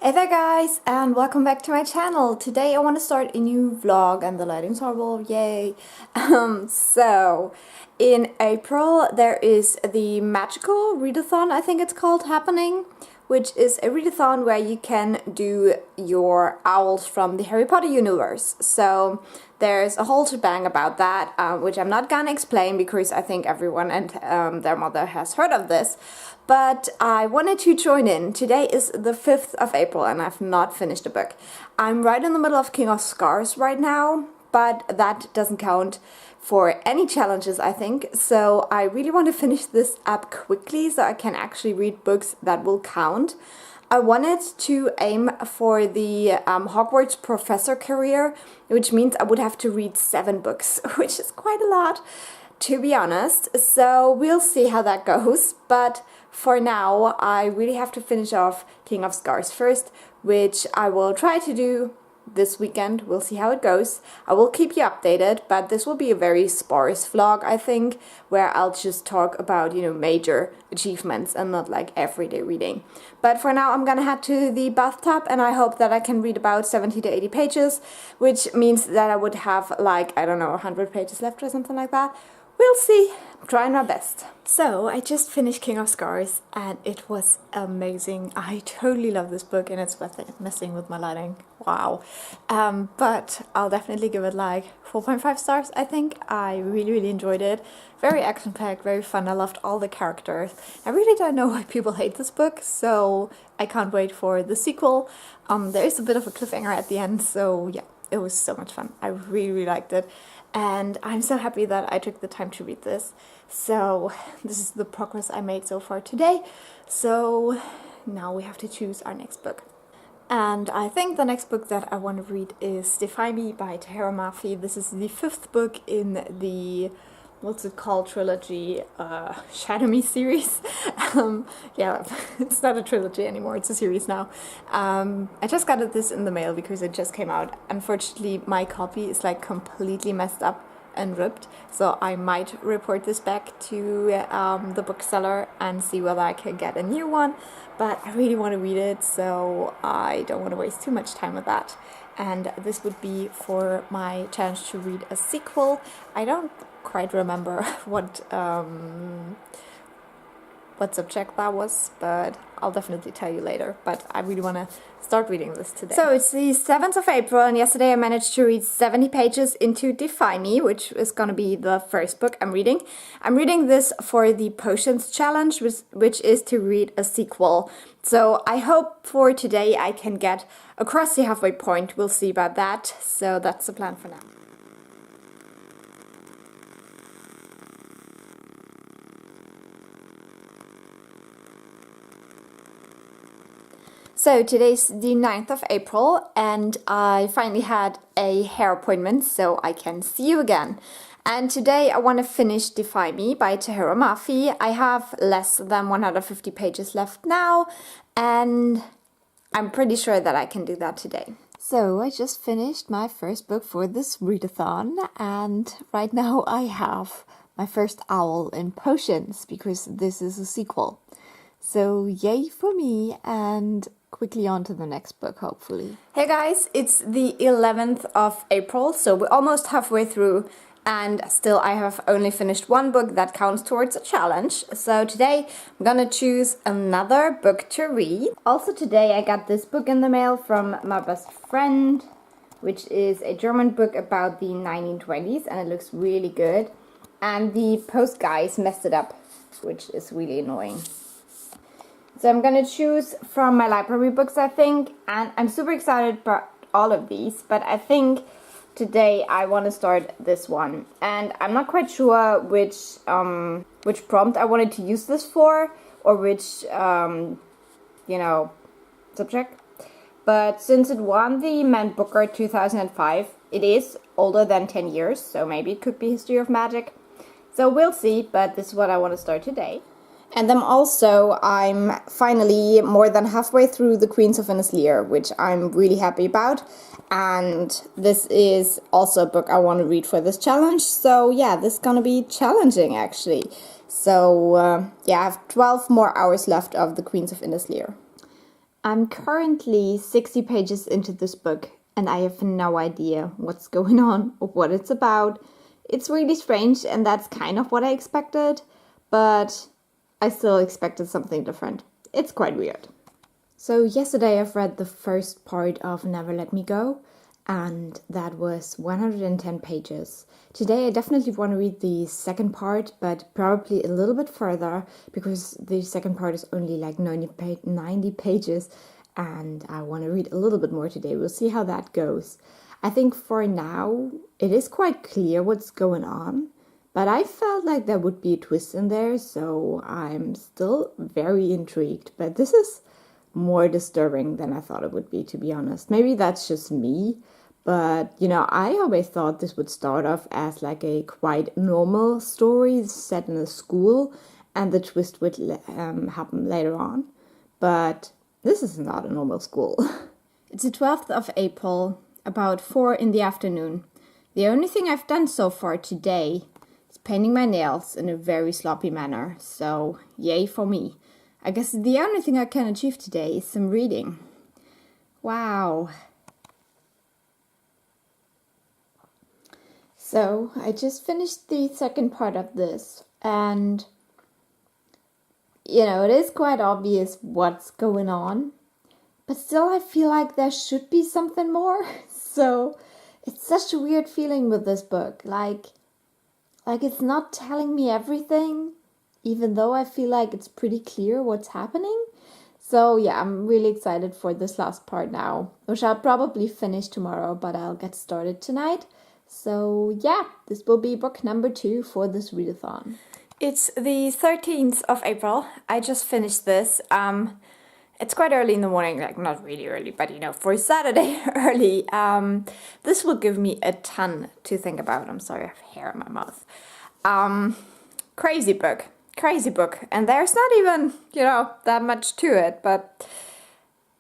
Hey there guys, and welcome back to my channel. Today I want to start a new vlog and the lighting's horrible, yay! So in April there is the magical readathon, I think it's called, happening, which is a readathon where you can do your owls from the Harry Potter universe. So there's a whole shebang about that, which I'm not gonna explain because I think everyone and their mother has heard of this. But I wanted to join in. Today is the 5th of April and I've not finished the book. I'm right in the middle of King of Scars right now, but that doesn't count for any challenges, I think. So I really want to finish this up quickly so I can actually read books that will count. I wanted to aim for the Hogwarts professor career, which means I would have to read 7 books, which is quite a lot, to be honest. So we'll see how that goes, but for now I really have to finish off King of Scars first, which I will try to do this weekend. We'll see how it goes. I will keep you updated, but this will be a very sparse vlog, I think, where I'll just talk about, major achievements and not like everyday reading. But for now I'm gonna head to the bathtub and I hope that I can read about 70 to 80 pages, which means that I would have like, I don't know, 100 pages left or something like that. We'll see. I'm trying my best. So I just finished King of Scars and it was amazing. I totally love this book and it's messing with my lighting. Wow. But I'll definitely give it like 4.5 stars, I think. I really enjoyed it. Very action-packed, very fun. I loved all the characters. I really don't know why people hate this book, so I can't wait for the sequel. There is a bit of a cliffhanger at the end, so yeah, it was so much fun. I really liked it. And I'm so happy that I took the time to read this. So this is the progress I made so far today. So now we have to choose our next book. And I think the next book that I want to read is Defy Me by Tahira Mafi. This is the 5th book in the, what's it called, trilogy, Shadow Me series. Yeah, it's not a trilogy anymore, it's a series now. I just got this in the mail because it just came out. Unfortunately, my copy is like completely messed up and ripped, so I might report this back to the bookseller and see whether I can get a new one, but I really want to read it, so I don't want to waste too much time with that. And this would be for my challenge to read a sequel. I don't quite remember what subject that was, but I'll definitely tell you later. But I really want to start reading this today. So it's the 7th of April and yesterday I managed to read 70 pages into Defy Me, which is going to be the first book I'm reading. I'm reading this for the Potions challenge, which is to read a sequel. So I hope for today I can get across the halfway point. We'll see about that. So that's the plan for now. So today's the 9th of April and I finally had a hair appointment so I can see you again. And today I want to finish Defy Me by Tahira Mafi. I have less than 150 pages left now and I'm pretty sure that I can do that today. So I just finished my first book for this readathon and right now I have my first owl in Potions because this is a sequel. So yay for me, and quickly on to the next book, hopefully. Hey guys, it's the 11th of April, so we're almost halfway through and still I have only finished one book that counts towards a challenge. So today I'm gonna choose another book to read. Also today I got this book in the mail from my best friend, which is a German book about the 1920s and it looks really good. And the post guys messed it up, which is really annoying. So I'm gonna choose from my library books, I think, and I'm super excited about all of these, but I think today I want to start this one. And I'm not quite sure which prompt I wanted to use this for, or which, subject. But since it won the Man Booker 2005, it is older than 10 years, so maybe it could be History of Magic. So we'll see, but this is what I want to start today. And then also, I'm finally more than halfway through The Queens of Innisleer, which I'm really happy about. And this is also a book I want to read for this challenge. So yeah, this is gonna be challenging actually. So yeah, I have 12 more hours left of The Queens of Innisleer. I'm currently 60 pages into this book and I have no idea what's going on or what it's about. It's really strange and that's kind of what I expected, but I still expected something different. It's quite weird. So yesterday I've read the first part of Never Let Me Go, and that was 110 pages. Today I definitely want to read the second part, but probably a little bit further, because the second part is only like 90 pages, and I want to read a little bit more today. We'll see how that goes. I think for now it is quite clear what's going on, but I felt like there would be a twist in there, so I'm still very intrigued. But this is more disturbing than I thought it would be, to be honest. Maybe that's just me, but I always thought this would start off as like a quite normal story set in a school, and the twist would happen later on. But this is not a normal school. It's the 12th of April, about 4 in the afternoon. The only thing I've done so far today is painting my nails in a very sloppy manner, so yay for me. I guess the only thing I can achieve today is some reading. Wow. So I just finished the second part of this, and it is quite obvious what's going on, but still I feel like there should be something more. So it's such a weird feeling with this book. Like it's not telling me everything, even though I feel like it's pretty clear what's happening. So yeah, I'm really excited for this last part now, which I'll probably finish tomorrow, but I'll get started tonight. So yeah, this will be book number 2 for this readathon. It's the 13th of April. I just finished this. It's quite early in the morning, like not really early, but for Saturday early. This will give me a ton to think about. I'm sorry, I have hair in my mouth. Crazy book. And there's not even, that much to it, but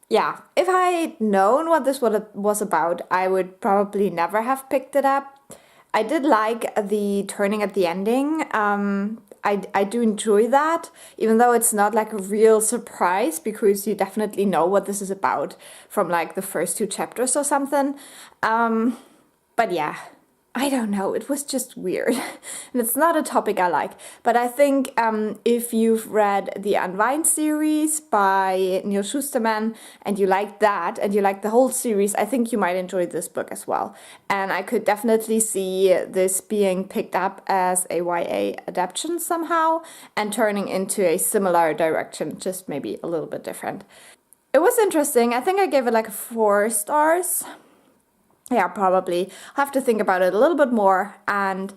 yeah, if I'd known what this was about, I would probably never have picked it up. I did like the turning at the ending. I do enjoy that, even though it's not like a real surprise, because you definitely know what this is about from like the first 2 chapters or something. But yeah, I don't know, it was just weird. And it's not a topic I like. But I think if you've read the Unwind series by Neil Shusterman and you like that, and you like the whole series, I think you might enjoy this book as well. And I could definitely see this being picked up as a YA adaptation somehow and turning into a similar direction, just maybe a little bit different. It was interesting. I think I gave it like 4 stars. Yeah, probably. I'll have to think about it a little bit more, and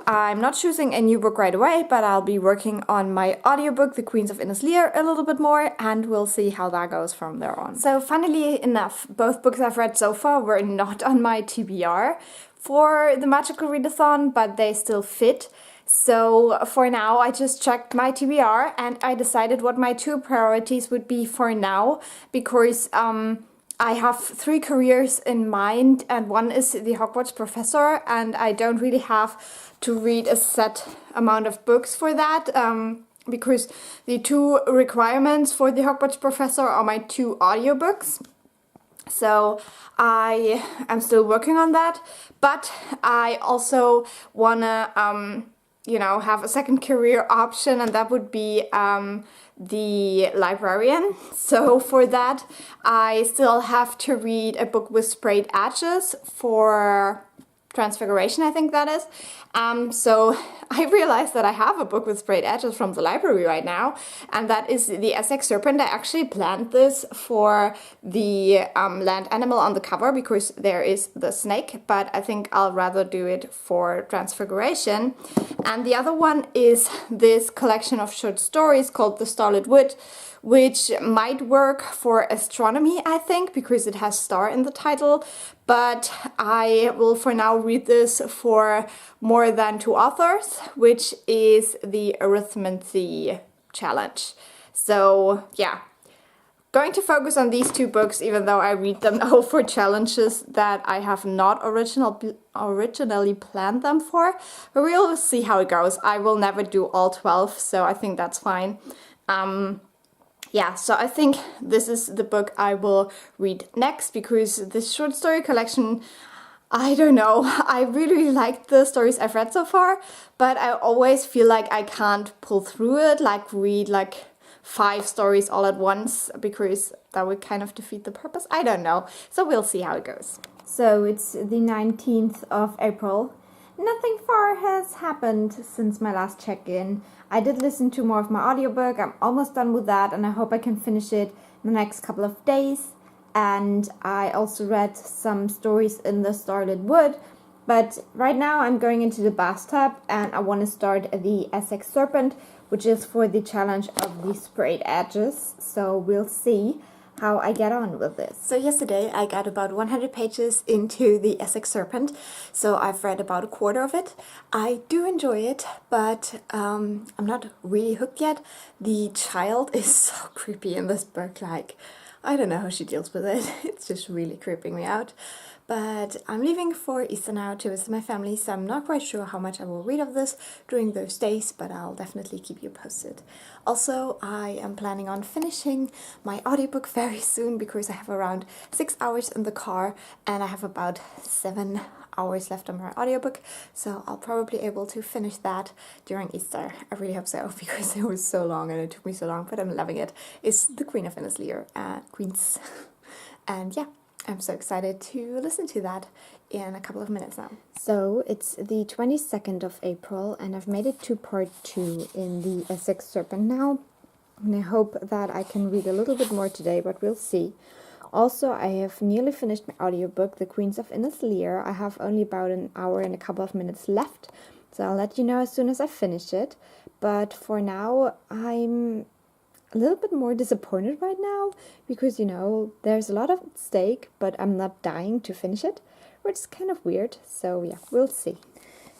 I'm not choosing a new book right away, but I'll be working on my audiobook, The Queens of Innisleer, a little bit more, and we'll see how that goes from there on. So funnily enough, both books I've read so far were not on my TBR for the Magical Readathon, but they still fit. So for now, I just checked my TBR and I decided what my 2 priorities would be for now, because I have 3 careers in mind, and one is the Hogwarts professor, and I don't really have to read a set amount of books for that, because the 2 requirements for the Hogwarts professor are my 2 audiobooks. So I am still working on that, but I also wanna have a second career option, and that would be the librarian. So for that, I still have to read a book with sprayed edges for Transfiguration, I think that is. So I realized that I have a book with sprayed edges from the library right now, and that is the Essex Serpent. I actually planned this for the land animal on the cover because there is the snake, but I think I'll rather do it for Transfiguration. And the other one is this collection of short stories called The Starlit Wood, which might work for astronomy, I think, because it has star in the title, but I will for now read this for more than 2 authors, which is the Arithmancy challenge. So yeah, going to focus on these 2 books, even though I read them now for challenges that I have not originally planned them for, but we'll see how it goes. I will never do all 12, so I think that's fine. yeah, so I think this is the book I will read next, because this short story collection, I don't know, I really liked the stories I've read so far, but I always feel like I can't pull through it, like read like 5 stories all at once, because that would kind of defeat the purpose. I don't know, so we'll see how it goes. So it's the 19th of April. Nothing far has happened since my last check-in. I did listen to more of my audiobook. I'm almost done with that, and I hope I can finish it in the next couple of days. And I also read some stories in the Starlit Wood. But right now I'm going into the bathtub, and I want to start the Essex Serpent, which is for the challenge of the sprayed edges. So we'll see how I get on with this. So yesterday I got about 100 pages into the Essex Serpent, so I've read about a quarter of it. I do enjoy it, but I'm not really hooked yet. The child is so creepy in this book, like, I don't know how she deals with it. It's just really creeping me out. But I'm leaving for Easter now to visit my family, so I'm not quite sure how much I will read of this during those days, but I'll definitely keep you posted. Also, I am planning on finishing my audiobook very soon, because I have around 6 hours in the car and I have about 7 hours left on my audiobook, so I'll probably be able to finish that during Easter. I really hope so, because it was so long and it took me so long, but I'm loving it. It's The Queen of Innislear, Queens. And yeah, I'm so excited to listen to that in a couple of minutes now. So it's the 22nd of April, and I've made it to part 2 in the Essex Serpent now. And I hope that I can read a little bit more today, but we'll see. Also, I have nearly finished my audiobook, The Queens of Innislear. I have only about an hour and a couple of minutes left, so I'll let you know as soon as I finish it. But for now, I'm a little bit more disappointed right now, because, you know, there's a lot at stake, but I'm not dying to finish it, which is kind of weird. So yeah, we'll see.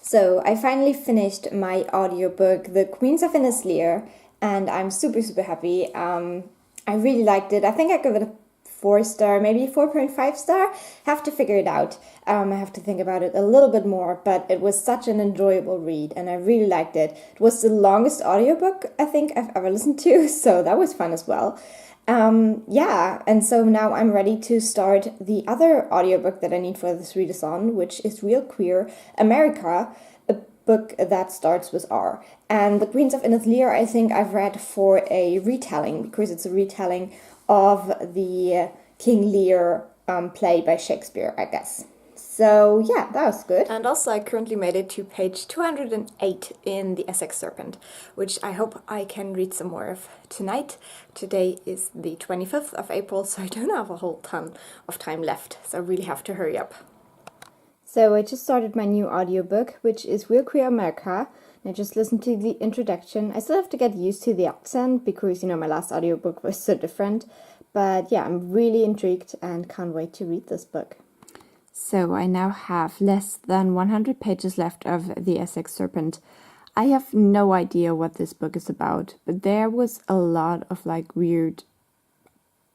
So I finally finished my audiobook, The Queens of Innislear, and I'm super happy. I really liked it. I think I give it a 4-star, maybe 4.5 star. Have to figure it out. I have to think about it a little bit more, but it was such an enjoyable read and I really liked it. It was the longest audiobook I think I've ever listened to, so that was fun as well. Yeah, and so now I'm ready to start the other audiobook that I need for this readathon, which is Real Queer America, a book that starts with R. And The Queens of Innislear I think I've read for a retelling, because it's a retelling of the King Lear play by Shakespeare, I guess. So yeah, that was good. And also I currently made it to page 208 in the Essex Serpent, which I hope I can read some more of tonight. Today is the 25th of April, so I don't have a whole ton of time left, so I really have to hurry up. So I just started my new audiobook, which is Real Queer America. I just listened to the introduction. I still have to get used to the accent, because, you know, my last audiobook was so different. But yeah, I'm really intrigued and can't wait to read this book. So I now have less than 100 pages left of the Essex Serpent. I have no idea what this book is about, but there was a lot of like weird,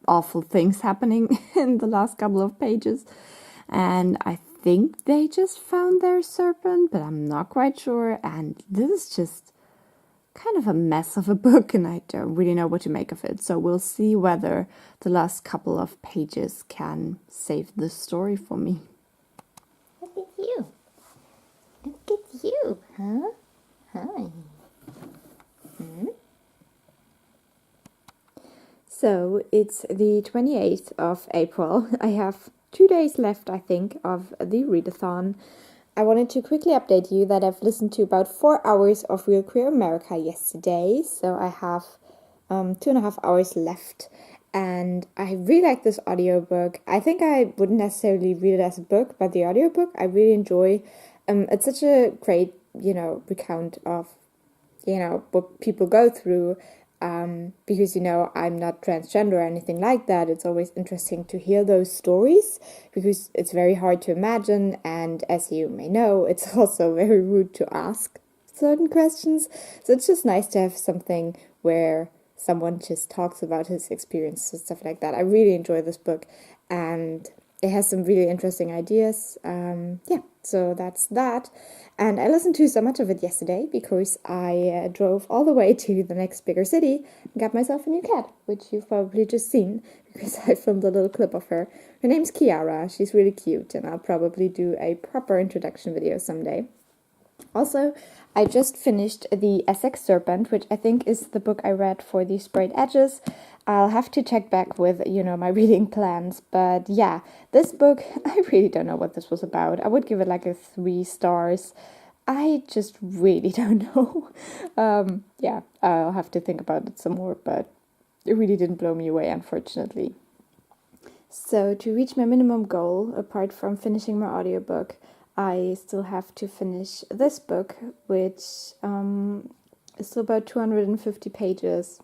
awful things happening in the last couple of pages. And I think they just found their serpent, but I'm not quite sure. And this is just kind of a mess of a book, and I don't really know what to make of it. So we'll see whether the last couple of pages can save the story for me. Look at you. Look at you, huh? Hi. So it's the 28th of April. I have 2 days left, I think, of the readathon. I wanted to quickly update you that I've listened to about 4 hours of Real Queer America yesterday, so I have 2.5 hours left, and I really like this audiobook. I think I wouldn't necessarily read it as a book, but the audiobook I really enjoy. It's such a great, recount of, what people go through. Because, I'm not transgender or anything like that. It's always interesting to hear those stories, because it's very hard to imagine, and as you may know, it's also very rude to ask certain questions. So it's just nice to have something where someone just talks about his experience and stuff like that. I really enjoy this book, and it has some really interesting ideas. Yeah, so that's that. And I listened to so much of it yesterday because I drove all the way to the next bigger city and got myself a new cat, which you've probably just seen because I filmed a little clip of her. Her name's Kiara. She's really cute, and I'll probably do a proper introduction video someday. Also, I just finished The Essex Serpent, which I think is the book I read for the Sprayed Edges. I'll have to check back with, my reading plans. But yeah, this book, I really don't know what this was about. I would give it like a 3 stars. I just really don't know. Yeah, I'll have to think about it some more, but it really didn't blow me away, unfortunately. So to reach my minimum goal, apart from finishing my audiobook, I still have to finish this book, which is still about 250 pages.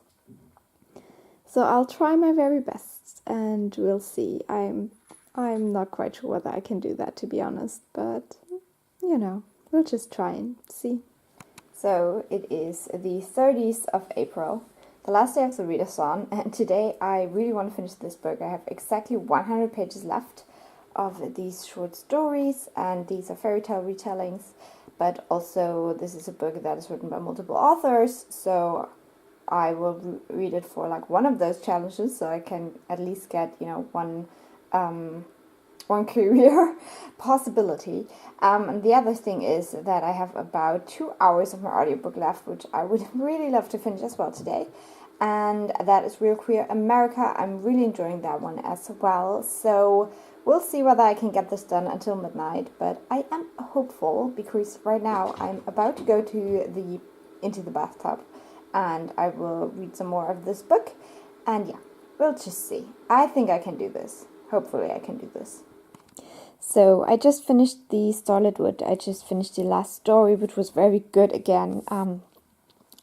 So I'll try my very best, and we'll see. I'm not quite sure whether I can do that, to be honest, but we'll just try and see. So it is the 30th of April, the last day of the readathon, and today I really want to finish this book. I have exactly 100 pages left of these short stories, and these are fairy tale retellings, but also this is a book that is written by multiple authors, so I will read it for like one of those challenges, so I can at least get one career possibility. And the other thing is that I have about 2 hours of my audiobook left, which I would really love to finish as well today. And that is Real Queer America. I'm really enjoying that one as well. So we'll see whether I can get this done until midnight. But I am hopeful because right now I'm about to go into the bathtub, and I will read some more of this book. And yeah, we'll just see. I think I can do this. Hopefully I can do this. So I just finished the Starlit Wood. I just finished the last story, which was very good again.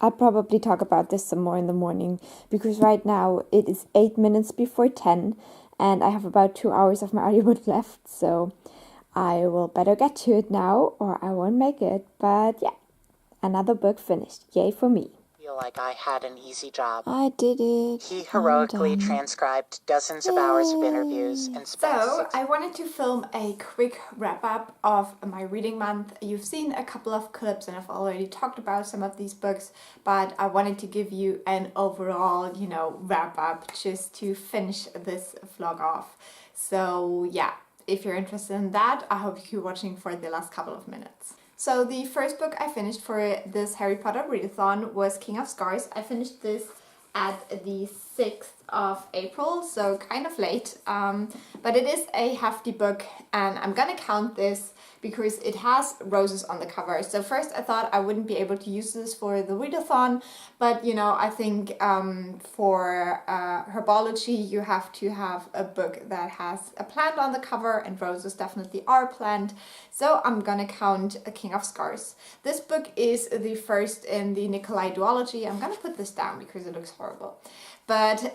I'll probably talk about this some more in the morning because right now it is 8 minutes before 10 and I have about 2 hours of my audiobook left, so I will better get to it now or I won't make it. But yeah, another book finished. Yay for me. Feel like I had an easy job. I did it. He heroically transcribed dozens of hours of interviews and spent I wanted to film a quick wrap-up of my reading month. You've seen a couple of clips and I've already talked about some of these books, but I wanted to give you an overall, wrap-up just to finish this vlog off. So yeah, if you're interested in that, I hope you're watching for the last couple of minutes. So the first book I finished for this Harry Potter readathon was King of Scars. I finished this at the 6th of April, so kind of late, but it is a hefty book and I'm gonna count this because it has roses on the cover. So first I thought I wouldn't be able to use this for the readathon, but I think for herbology you have to have a book that has a plant on the cover, and roses definitely are a plant, so I'm gonna count A King of Scars. This book is the first in the Nikolai duology. I'm gonna put this down because it looks horrible, but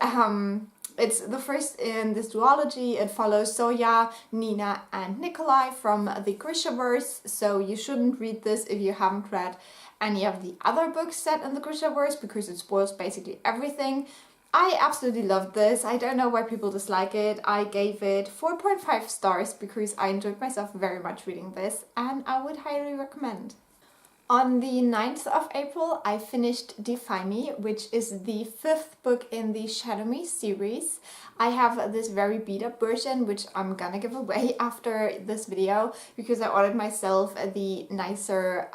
it's the first in this duology. It follows Zoya, Nina and Nikolai from the Grishaverse, so you shouldn't read this if you haven't read any of the other books set in the Grishaverse because it spoils basically everything. I absolutely loved this. I don't know why people dislike it. I gave it 4.5 stars because I enjoyed myself very much reading this and I would highly recommend. On the 9th of April, I finished Defy Me, which is the 5th book in the Shadow Me series. I have this very beat up version, which I'm gonna give away after this video because I ordered myself the nicer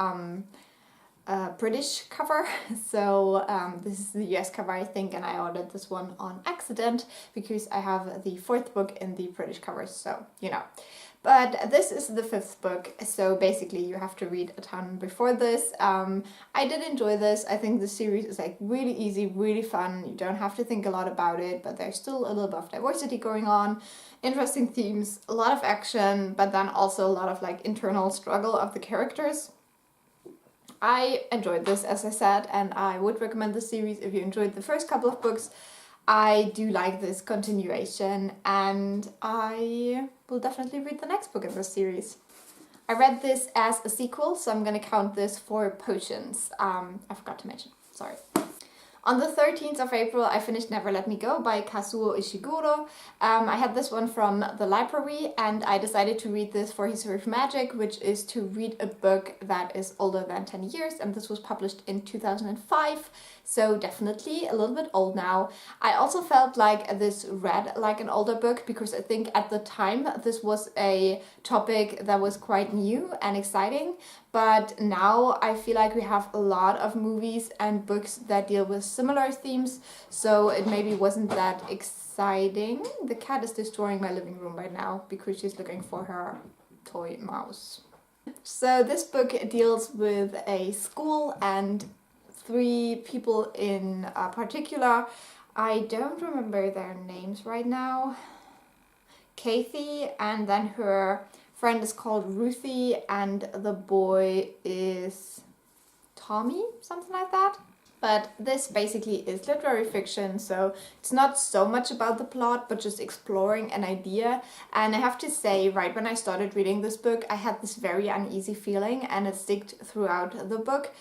British cover. So this is the US cover, I think, and I ordered this one on accident because I have the 4th book in the British cover, so But this is the 5th book, so basically you have to read a ton before this. I did enjoy this. I think the series is like really easy, really fun. You don't have to think a lot about it, but there's still a little bit of diversity going on, interesting themes, a lot of action, but then also a lot of like internal struggle of the characters. I enjoyed this, as I said, and I would recommend the series if you enjoyed the first couple of books. I do like this continuation and I will definitely read the next book in this series. I read this as a sequel, so I'm gonna count this for potions. I forgot to mention, sorry. On the 13th of April, I finished Never Let Me Go by Kazuo Ishiguro. I had this one from the library and I decided to read this for History of Magic, which is to read a book that is older than 10 years, and this was published in 2005, so definitely a little bit old now. I also felt like this read like an older book because I think at the time this was a topic that was quite new and exciting, but now I feel like we have a lot of movies and books that deal with similar themes, so it maybe wasn't that exciting. The cat is destroying my living room right now because she's looking for her toy mouse. So this book deals with a school and 3 people in particular. I don't remember their names right now. Kathy, and then her friend is called Ruthie, and the boy is Tommy, something like that. But this basically is literary fiction, so it's not so much about the plot, but just exploring an idea. And I have to say, right when I started reading this book, I had this very uneasy feeling, and it sticked throughout the book.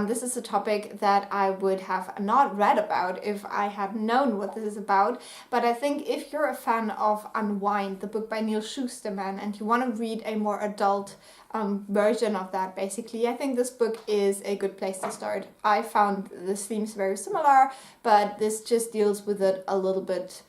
This is a topic that I would have not read about if I had known what this is about. But I think if you're a fan of Unwind, the book by Neil Shusterman, and you want to read a more adult version of that, basically, I think this book is a good place to start. I found the themes very similar, but this just deals with it a little bit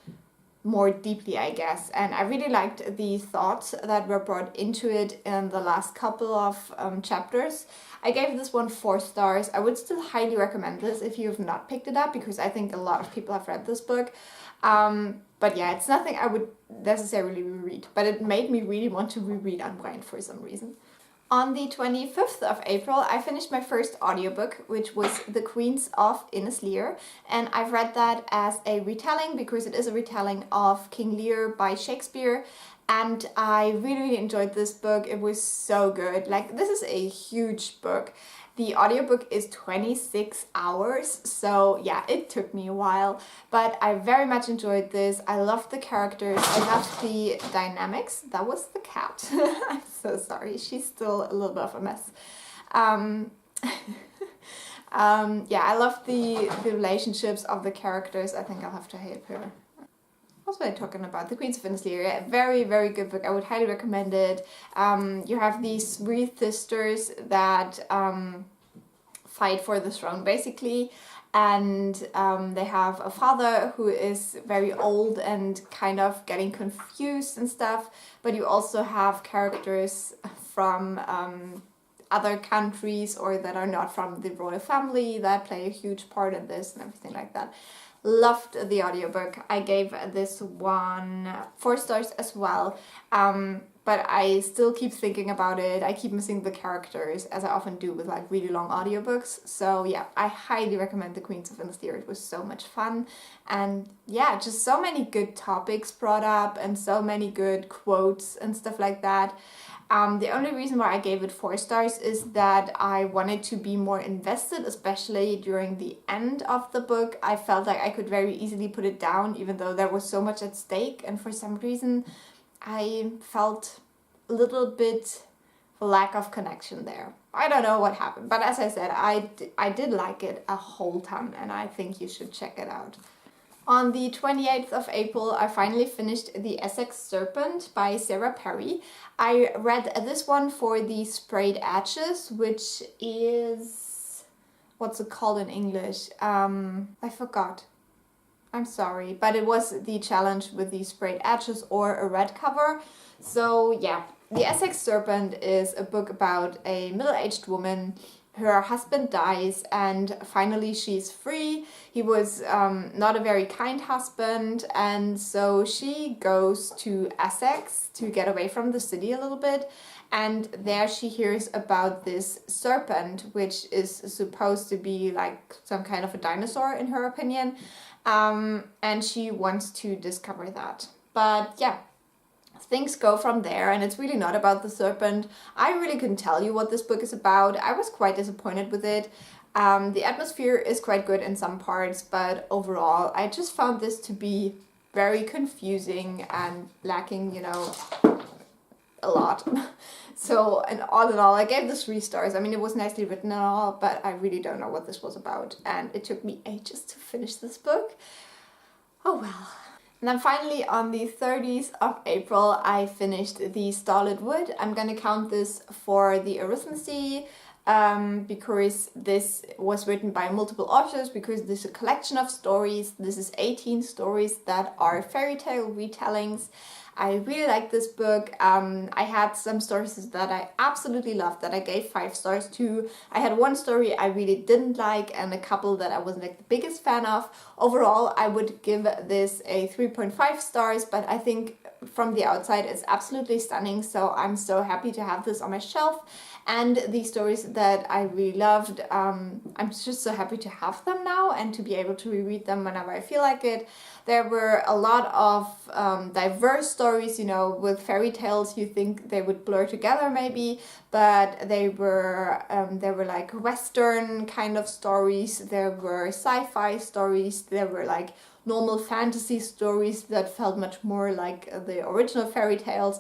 more deeply, I guess. And I really liked the thoughts that were brought into it in the last couple of chapters. I gave this one 4 stars. I would still highly recommend this if you've not picked it up, because I think a lot of people have read this book. But yeah, it's nothing I would necessarily reread, but it made me really want to reread Unwind for some reason. On the 25th of April, I finished my first audiobook, which was The Queens of Ines Lear, and I've read that as a retelling because it is a retelling of King Lear by Shakespeare, and I really enjoyed this book. It was so good. Like, this is a huge book. The audiobook is 26 hours, so yeah, it took me a while, but I very much enjoyed this. I loved the characters, I loved the dynamics. That was the cat. I'm so sorry, she's still a little bit of a mess. Yeah, I loved the relationships of the characters. I think I'll have to help her. What was I talking about? The Queens of Ines Lear. Yeah, very, very good book. I would highly recommend it. You have these 3 sisters that fight for the throne, basically. And they have a father who is very old and kind of getting confused and stuff. But you also have characters from other countries or that are not from the royal family that play a huge part in this and everything like that. Loved the audiobook. I gave this one 4 stars as well, but I still keep thinking about it. I keep missing the characters, as I often do with like really long audiobooks. So yeah, I highly recommend The Queens of Ines Lear. It was so much fun, and yeah, just so many good topics brought up and so many good quotes and stuff like that. The only reason why I gave it 4 stars is that I wanted to be more invested, especially during the end of the book. I felt like I could very easily put it down, even though there was so much at stake, and for some reason I felt a little bit lack of connection there. I don't know what happened, but as I said, I did like it a whole ton, and I think you should check it out. On the 28th of April, I finally finished The Essex Serpent by Sarah Perry. I read this one for the Sprayed Edges, which is... what's it called in English? I forgot. I'm sorry, but it was the challenge with the Sprayed Edges or a red cover. So yeah, The Essex Serpent is a book about a middle-aged woman. Her husband dies and finally she's free. He was not a very kind husband, and so she goes to Essex to get away from the city a little bit, and there she hears about this serpent, which is supposed to be like some kind of a dinosaur in her opinion, and she wants to discover that. But yeah, things go from there, and it's really not about the serpent. I really couldn't tell you what this book is about. I was quite disappointed with it. The atmosphere is quite good in some parts, but overall I just found this to be very confusing and lacking, you know, a lot. So, and all in all, I gave this 3 stars. I mean, it was nicely written and all, but I really don't know what this was about. And it took me ages to finish this book. Oh well. And then finally on the 30th of April, I finished the Starlit Wood. I'm gonna count this for the arithmetic because this was written by multiple authors, because this is a collection of stories. This is 18 stories that are fairy tale retellings. I really like this book. I had some stories that I absolutely loved that I gave 5 stars to. I had one story I really didn't like and a couple that I wasn't like the biggest fan of. Overall, I would give this a 3.5 stars, but I think from the outside it's absolutely stunning, so I'm so happy to have this on my shelf. And the stories that I really loved, I'm just so happy to have them now and to be able to reread them whenever I feel like it. There were a lot of diverse stories, you know, with fairy tales. You think they would blur together maybe, but they were like Western kind of stories. There were sci-fi stories. There were like normal fantasy stories that felt much more like the original fairy tales.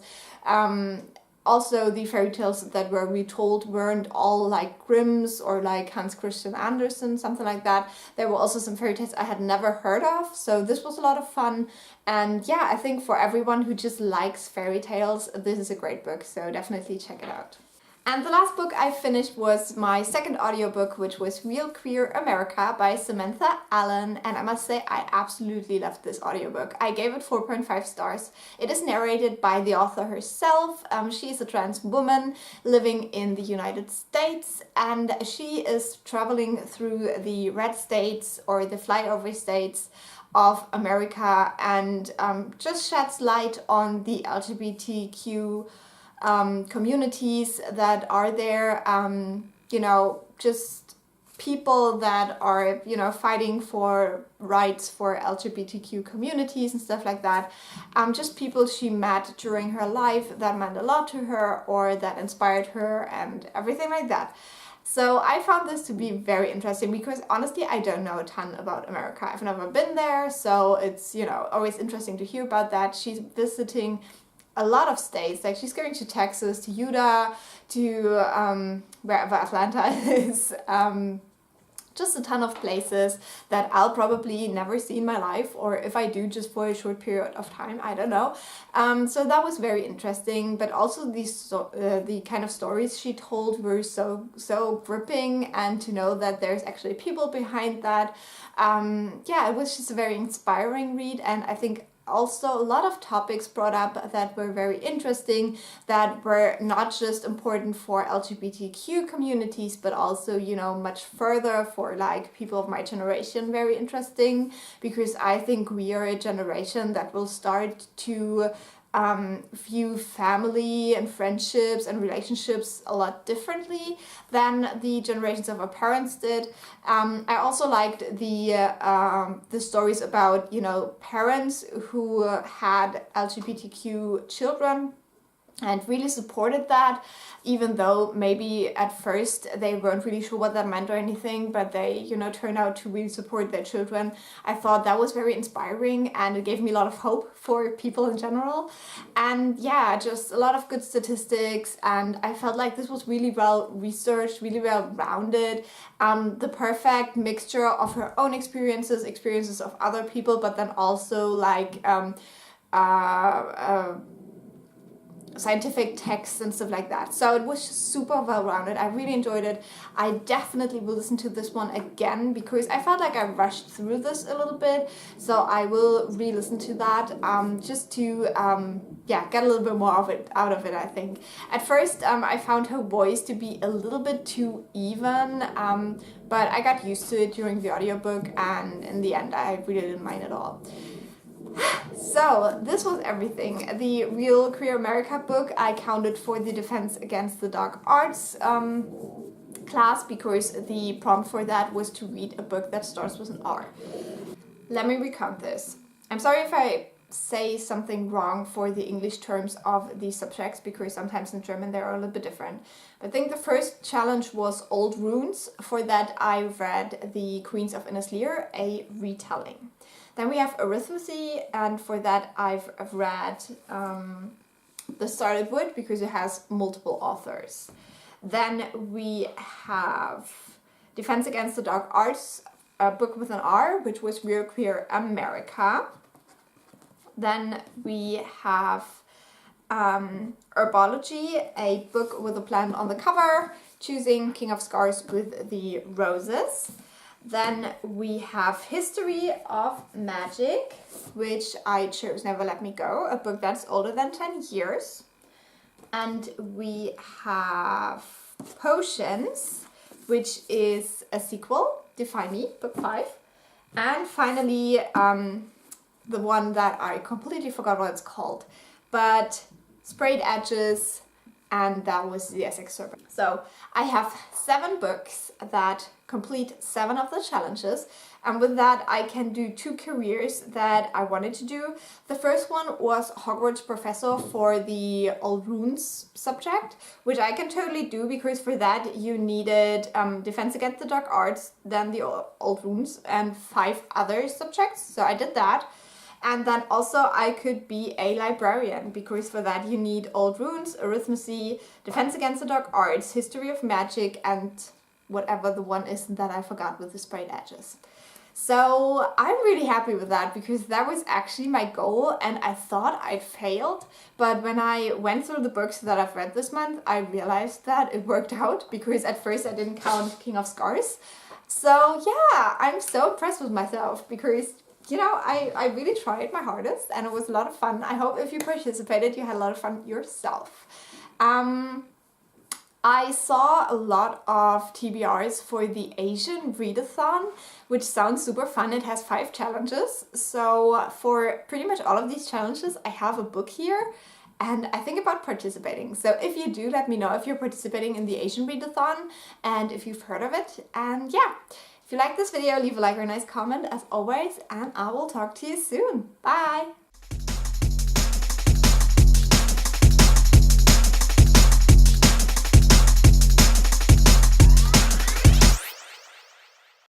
Also, the fairy tales that were retold weren't all like Grimm's or like Hans Christian Andersen, something like that. There were also some fairy tales I had never heard of, so this was a lot of fun. And yeah, I think for everyone who just likes fairy tales, this is a great book, so definitely check it out. And the last book I finished was my second audiobook, which was Real Queer America by Samantha Allen, and I must say I absolutely loved this audiobook. I gave it 4.5 stars. It is narrated by the author herself. She is a trans woman living in the United States, and she is traveling through the red states or the flyover states of America, and just sheds light on the LGBTQ communities that are there, you know, just people that are, you know, fighting for rights for LGBTQ communities and stuff like that. Just people she met during her life that meant a lot to her or that inspired her and everything like that. So I found this to be very interesting because honestly I don't know a ton about America. I've never been there, so it's, you know, always interesting to hear about that. She's visiting a lot of states, like she's going to Texas, to Utah, to wherever Atlanta is, just a ton of places that I'll probably never see in my life, or if I do, just for a short period of time, I don't know. So that was very interesting, but also the kind of stories she told were so gripping, and to know that there's actually people behind that. Yeah, it was just a very inspiring read, and I think also a lot of topics brought up that were very interesting, that were not just important for LGBTQ communities, but also, you know, much further for like people of my generation. Very interesting, because I think we are a generation that will start to view family and friendships and relationships a lot differently than the generations of our parents did. I also liked the stories about, you know, parents who had LGBTQ children and really supported that, even though maybe at first they weren't really sure what that meant or anything, but they, you know, turned out to really support their children. I thought that was very inspiring, and it gave me a lot of hope for people in general. And yeah, just a lot of good statistics, and I felt like this was really well researched, really well rounded. The perfect mixture of her own experiences of other people, but then also like scientific texts and stuff like that. So it was just super well rounded. I really enjoyed it. I definitely will listen to this one again because I felt like I rushed through this a little bit. So I will re-listen to that just to yeah, get a little bit more of it out of it, I think. At first I found her voice to be a little bit too even, but I got used to it during the audiobook, and in the end I really didn't mind at all. So this was everything. The Real Queer America book I counted for the Defense Against the Dark Arts class, because the prompt for that was to read a book that starts with an R. Let me recount this. I'm sorry if I say something wrong for the English terms of these subjects, because sometimes in German they are a little bit different. I think the first challenge was Old Runes. For that I read The Queens of Innisleer, a retelling. Then we have arithmetic, and for that I've read The Dailybooth because it has multiple authors. Then we have Defense Against the Dark Arts, a book with an R, which was Real Queer America. Then we have Herbology, a book with a plant on the cover, Choosing King of Scars with the Roses. Then we have History of Magic, which I chose Never Let Me Go, a book that's older than 10 years. And we have Potions, which is a sequel, Define Me, book 5. And finally, the one that I completely forgot what it's called, but Sprayed Edges, and that was The Essex Serpent. So I have 7 books that complete 7 of the challenges, and with that I can do 2 careers that I wanted to do. The first one was Hogwarts Professor for the Old Runes subject, which I can totally do because for that you needed Defense Against the Dark Arts, then the Old Runes, and 5 other subjects, so I did that. And then also I could be a librarian because for that you need Old Runes, Arithmetic, Defense Against the Dark Arts, History of Magic, and whatever the one is that I forgot with the Sprayed Edges. So I'm really happy with that because that was actually my goal and I thought I'd failed. But when I went through the books that I've read this month, I realized that it worked out because at first I didn't count King of Scars. So yeah, I'm so impressed with myself because you know, I really tried my hardest and it was a lot of fun. I hope if you participated, you had a lot of fun yourself. I saw a lot of TBRs for the Asian readathon, which sounds super fun. It has 5 challenges. So for pretty much all of these challenges, I have a book here and I think about participating. So if you do, let me know if you're participating in the Asian readathon and if you've heard of it. And yeah. If you like this video, leave a like or a nice comment as always, and I will talk to you soon. Bye!